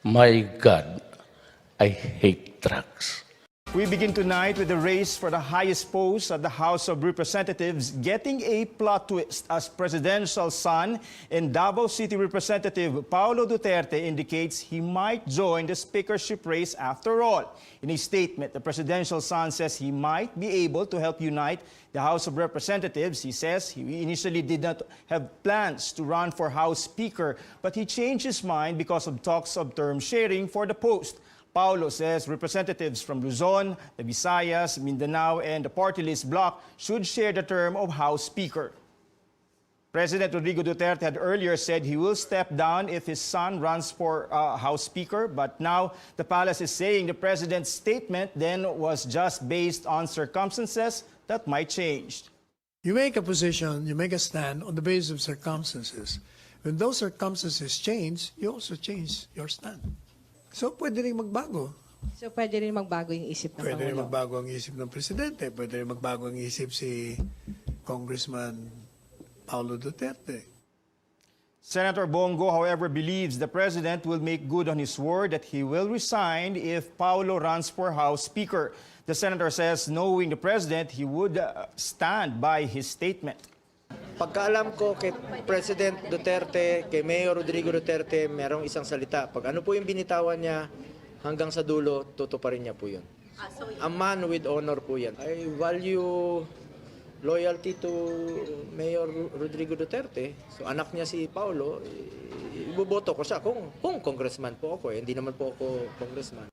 My God, I hate drugs. We begin tonight with the race for the highest post at the House of Representatives getting a plot twist as presidential son and Davao City Representative Paulo Duterte indicates he might join the speakership race after all. In a statement, the presidential son says he might be able to help unite the House of Representatives. He says he initially did not have plans to run for House Speaker, but he changed his mind because of talks of term sharing for the post. Paulo says representatives from Luzon, the Visayas, Mindanao, and the party list bloc should share the term of House Speaker. President Rodrigo Duterte had earlier said he will step down if his son runs for House Speaker, but now the palace is saying the president's statement then was just based on circumstances that might change. You make a position, you make a stand on the basis of circumstances. When those circumstances change, you also change your stand. So, pwede rin magbago. So, pwede rin magbago yung isip ng Pwede rin Pangulo? magbago ang isip ng Presidente. Pwede rin magbago ang isip si Congressman Paulo Duterte. Senator Bongo, however, believes the president will make good on his word that he will resign if Paulo runs for House Speaker. The senator says, knowing the president, he would stand by his statement. Pagkaalam ko kay President Duterte, kay Mayor Rodrigo Duterte, merong isang salita. Pag ano po yung binitawan niya, hanggang sa dulo, tutuparin niya po yun. A man with honor po yan. I value loyalty to Mayor Rodrigo Duterte. So anak niya si Paulo, iboboto ko siya kung congressman po ako. Hindi naman po ako congressman.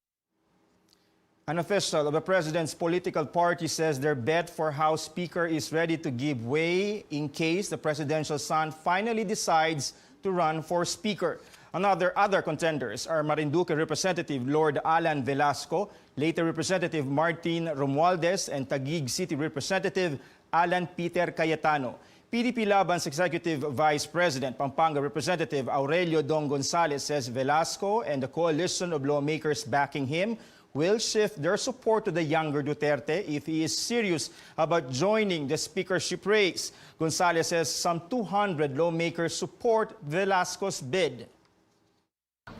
An official of the president's political party says their bet for House Speaker is ready to give way in case the presidential son finally decides to run for Speaker. Other contenders are Marinduque Representative Lord Alan Velasco, later Representative Martin Romualdez, and Taguig City Representative Alan Peter Cayetano. PDP Laban's Executive Vice President, Pampanga Representative Aurelio Dong Gonzales says Velasco and the coalition of lawmakers backing him will shift their support to the younger Duterte if he is serious about joining the speakership race. Gonzales says some 200 lawmakers support Velasco's bid.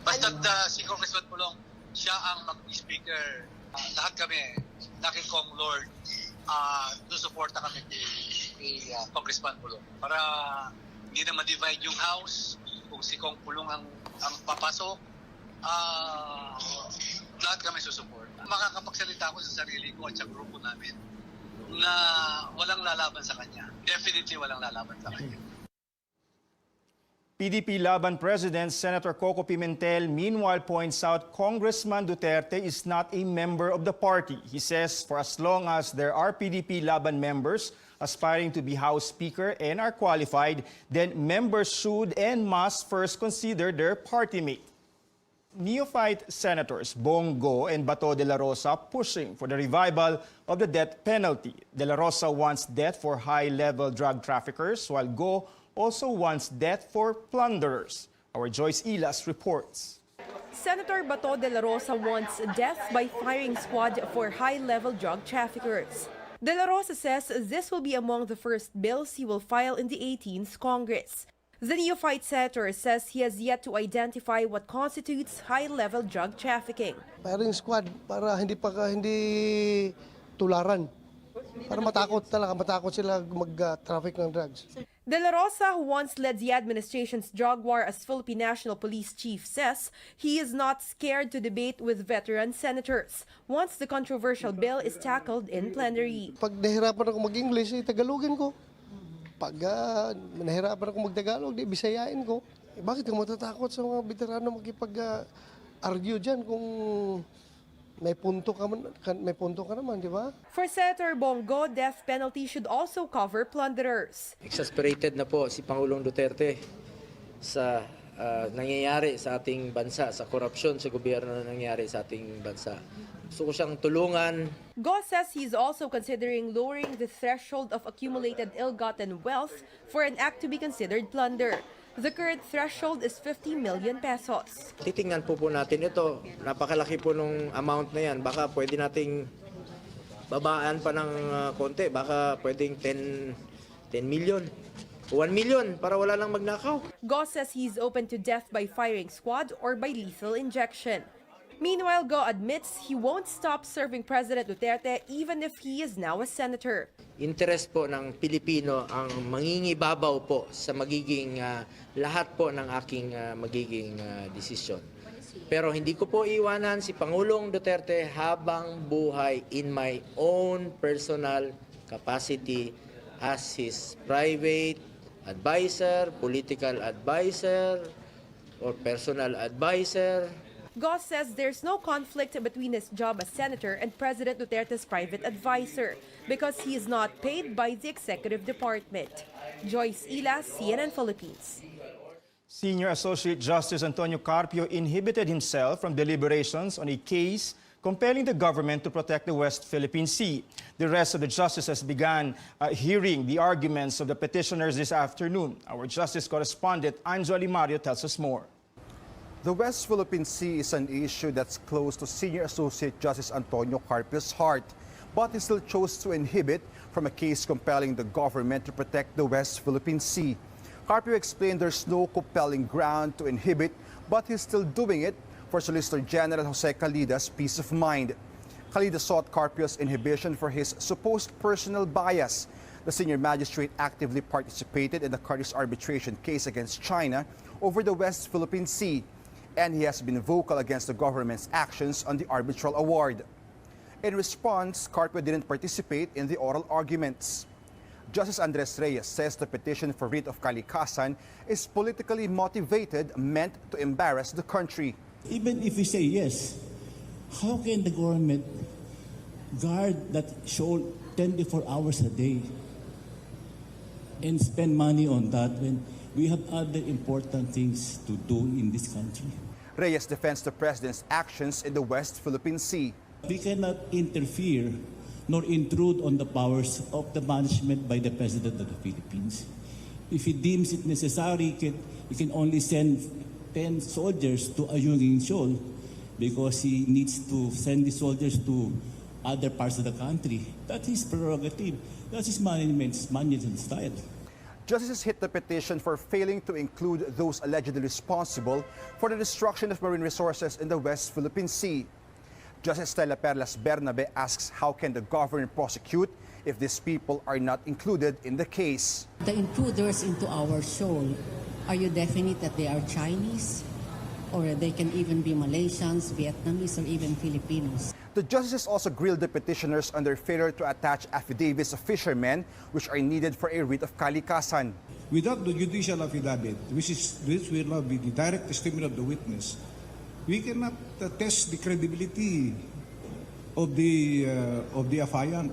Basta't si Congressman Pulong, siya ang mag-speaker. Lahat kami, nakikong Lord, susuporta kami kay Congressman Pulong. Para hindi na ma-divide yung House, kung si Kong Pulong ang papasok, lahat kami susuport. Makakapagsalita ako sa sarili ko at sa grupo namin na walang lalaban sa kanya. Definitely walang lalaban sa kanya. PDP Laban President Senator Coco Pimentel meanwhile points out Congressman Duterte is not a member of the party. He says for as long as there are PDP Laban members aspiring to be House Speaker and are qualified, then members should and must first consider their party mate. Neophyte Senators Bongo and Bato Dela Rosa pushing for the revival of the death penalty. Dela Rosa wants death for high-level drug traffickers, while Go also wants death for plunderers. Our Joyce Ilas reports. Senator Bato Dela Rosa wants death by firing squad for high-level drug traffickers. Dela Rosa says this will be among the first bills he will file in the 18th Congress. The neophyte senator says he has yet to identify what constitutes high-level drug trafficking. Firing squad para hindi tularan. Para matakot sila mag-traffic ng drugs. Dela Rosa, who once led the administration's drug war as Philippine National Police Chief, says he is not scared to debate with veteran senators once the controversial bill is tackled in plenary. Pag nahirapan ako mag-English, Tagalogin ko. Pag nahirapan ako mag-Tagalog, Bisayain ko. Bakit ka matatakot sa mga veterano makipag-argue dyan kung may punto ka naman, di ba? For Senator Bongo, death penalty should also cover plunderers. Exasperated na po si Pangulong Duterte sa nangyayari sa ating bansa, sa korupsyon sa gobyerno na nangyayari sa ating bansa. Gusto ko siyang tulungan. Go says he's also considering lowering the threshold of accumulated ill-gotten wealth for an act to be considered plunder. The current threshold is 50 million pesos. Titingnan po natin ito. Napakalaki po nung amount na yan. Baka pwede nating babaan pa ng konti. Baka pwedeng 10 million. 1 million para wala lang magnakaw. Go says he's open to death by firing squad or by lethal injection. Meanwhile, Go admits he won't stop serving President Duterte even if he is now a senator. Interest po ng Pilipino ang mangingibabaw po sa magiging lahat po ng aking magiging desisyon. Pero hindi ko po iwanan si Pangulong Duterte habang buhay in my own personal capacity as his private advisor, political advisor, or personal advisor. Go says there's no conflict between his job as senator and President Duterte's private advisor because he is not paid by the executive department. Joyce Ila, CNN Philippines. Senior Associate Justice Antonio Carpio inhibited himself from deliberations on a case compelling the government to protect the West Philippine Sea. The rest of the justices began hearing the arguments of the petitioners this afternoon. Our justice correspondent Anjo Alimario tells us more. The West Philippine Sea is an issue that's close to Senior Associate Justice Antonio Carpio's heart, but he still chose to inhibit from a case compelling the government to protect the West Philippine Sea. Carpio explained there's no compelling ground to inhibit, but he's still doing it for Solicitor General Jose Calida's peace of mind. Calida sought Carpio's inhibition for his supposed personal bias. The senior magistrate actively participated in the country's arbitration case against China over the West Philippine Sea, and he has been vocal against the government's actions on the arbitral award. In response, Carpio didn't participate in the oral arguments. Justice Andres Reyes says the petition for writ of kalikasan is politically motivated, meant to embarrass the country. Even if we say yes, how can the government guard that shoal 24 hours a day and spend money on that when we have other important things to do in this country? Reyes defends the president's actions in the West Philippine Sea. We cannot interfere nor intrude on the powers of the management by the President of the Philippines. If he deems it necessary, he can only send 10 soldiers to Ayungin Shoal because he needs to send the soldiers to other parts of the country. That's his prerogative. That's his management style. Justices hit the petition for failing to include those allegedly responsible for the destruction of marine resources in the West Philippine Sea. Justice Stella Perlas Bernabe asks how can the government prosecute if these people are not included in the case. The intruders into our shoal, are you definite that they are Chinese? Or they can even be Malaysians, Vietnamese, or even Filipinos? The justices also grilled the petitioners on their failure to attach affidavits of fishermen which are needed for a writ of kalikasan. Without the judicial affidavit, which will not be the direct testimony of the witness, we cannot test the credibility of the affiant.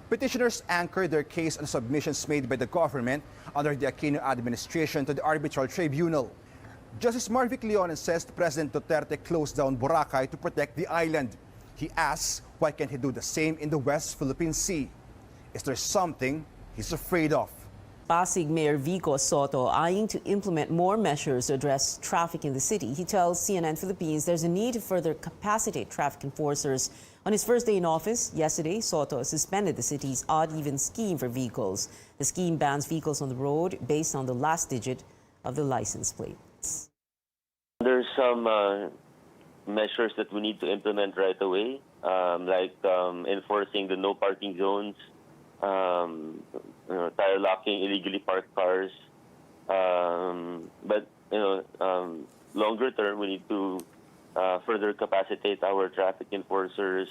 Petitioners anchored their case on submissions made by the government under the Aquino administration to the arbitral tribunal. Justice Marvic Leones says President Duterte closed down Boracay to protect the island. He asks why can't he do the same in the West Philippine Sea? Is there something he's afraid of? Pasig Mayor Vico Soto eyeing to implement more measures to address traffic in the city. He tells CNN Philippines there's a need to further capacitate traffic enforcers. On his first day in office yesterday, Soto suspended the city's odd-even scheme for vehicles. The scheme bans vehicles on the road based on the last digit of the license plates. There's some measures that we need to implement right away, like enforcing the no parking zones, tire locking illegally parked cars. But longer term, we need to further capacitate our traffic enforcers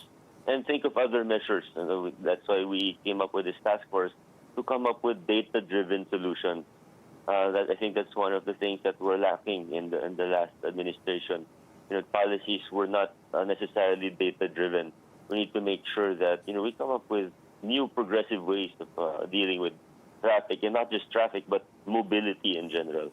and think of other measures. That's why we came up with this task force to come up with data-driven solutions. I think that's one of the things that we're lacking in the last administration. Policies were not necessarily data-driven. We need to make sure that we come up with new progressive ways of dealing with traffic, and not just traffic, but mobility in general.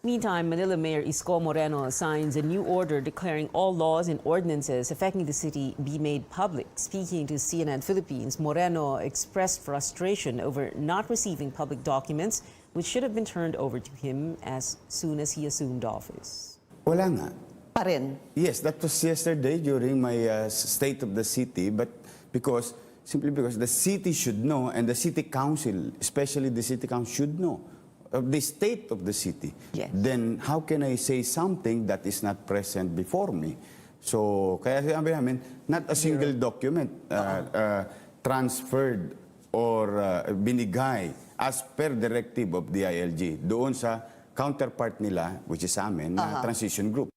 Meantime, Manila Mayor Isko Moreno signs a new order declaring all laws and ordinances affecting the city be made public. Speaking to CNN Philippines, Moreno expressed frustration over not receiving public documents which should have been turned over to him as soon as he assumed office. Wala nga. Pa rin? Yes, that was yesterday during my State of the City, but because Simply because the city should know, and the city council, especially the city council, should know of the state of the city. Yes. Then how can I say something that is not present before me? So, kaya sabi namin, not a single document transferred or binigay as per directive of the ILG doon sa counterpart nila, which is amin, na transition group.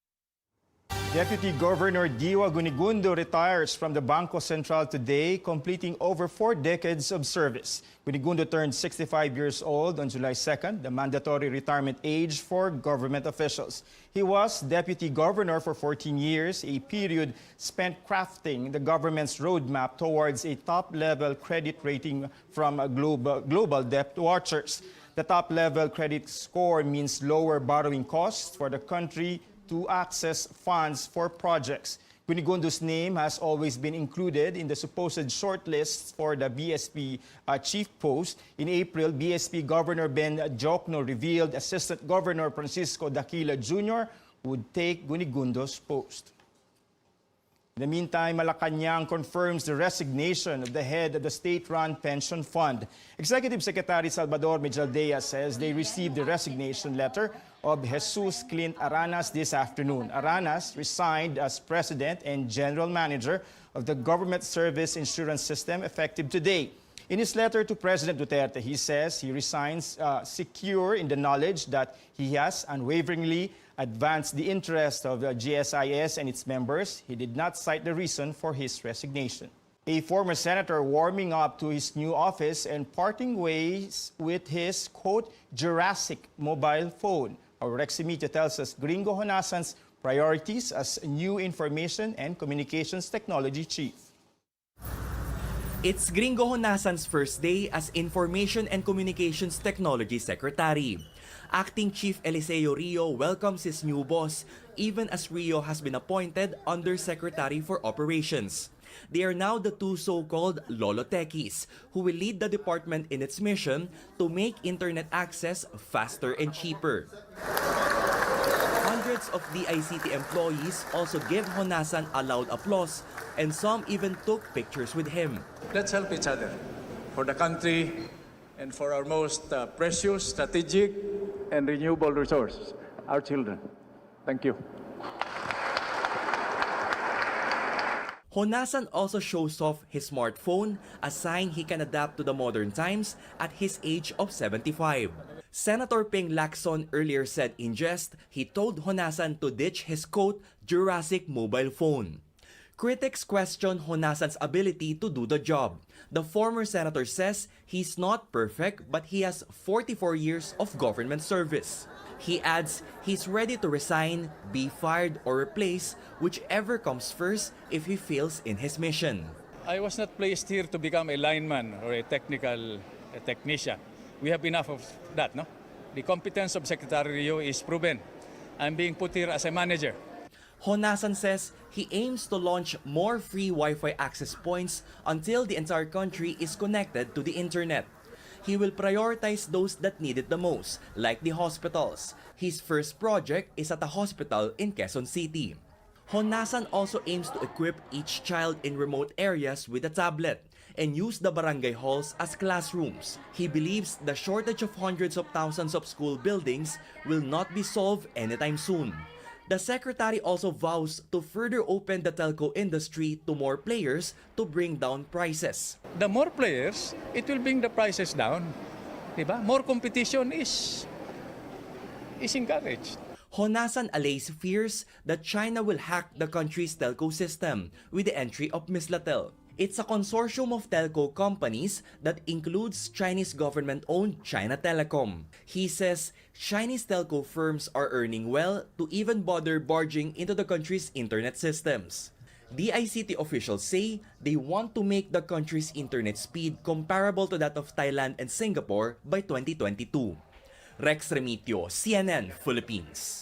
Deputy Governor Diwa Gunigundo retires from the Bangko Sentral today, completing over 4 decades of service. Gunigundo turned 65 years old on July 2nd, the mandatory retirement age for government officials. He was Deputy Governor for 14 years, a period spent crafting the government's roadmap towards a top-level credit rating from global debt watchers. The top-level credit score means lower borrowing costs for the country to access funds for projects. Gunigundo's name has always been included in the supposed shortlists for the BSP chief post. In April, BSP Governor Ben Jokno revealed Assistant Governor Francisco Daquila Jr. would take Gunigundo's post. In the meantime, Malacanang confirms the resignation of the head of the state-run pension fund. Executive Secretary Salvador Mejaldea says they received the resignation letter of Jesus Clint Aranas this afternoon. Aranas resigned as president and general manager of the government service insurance system effective today. In his letter to President Duterte, he says he resigns secure in the knowledge that he has unwaveringly advanced the interest of the GSIS and its members. He did not cite the reason for his resignation. A former senator warming up to his new office and parting ways with his, quote, Jurassic mobile phone. Our Rexy Media tells us Gringo Honasan's priorities as new information and communications technology chief. It's Gringo Honasan's first day as Information and Communications Technology Secretary. Acting Chief Eliseo Rio welcomes his new boss, even as Rio has been appointed Undersecretary for Operations. They are now the two so-called Lolo Techies, who will lead the department in its mission to make internet access faster and cheaper. Hundreds of DICT employees also gave Honasan a loud applause, and some even took pictures with him. Let's help each other for the country and for our most precious, strategic, and renewable resource, our children. Thank you. Honasan also shows off his smartphone, a sign he can adapt to the modern times at his age of 75. Senator Ping Lacson earlier said in jest he told Honasan to ditch his, quote, Jurassic mobile phone. Critics question Honasan's ability to do the job. The former senator says he's not perfect, but he has 44 years of government service. He adds he's ready to resign, be fired, or replace, whichever comes first if he fails in his mission. I was not placed here to become a lineman or a technician. We have enough of that, no? The competence of Secretary Rio is proven. I'm being put here as a manager. Honasan says he aims to launch more free Wi-Fi access points until the entire country is connected to the internet. He will prioritize those that need it the most, like the hospitals. His first project is at a hospital in Quezon City. Honasan also aims to equip each child in remote areas with a tablet and use the barangay halls as classrooms. He believes the shortage of hundreds of thousands of school buildings will not be solved anytime soon. The secretary also vows to further open the telco industry to more players to bring down prices. The more players, it will bring the prices down. Diba? More competition is encouraged. Honasan allays fears that China will hack the country's telco system with the entry of Mislatel. It's a consortium of telco companies that includes Chinese government-owned China Telecom. He says Chinese telco firms are earning well to even bother barging into the country's internet systems. DICT officials say they want to make the country's internet speed comparable to that of Thailand and Singapore by 2022. Rex Remitio, CNN, Philippines.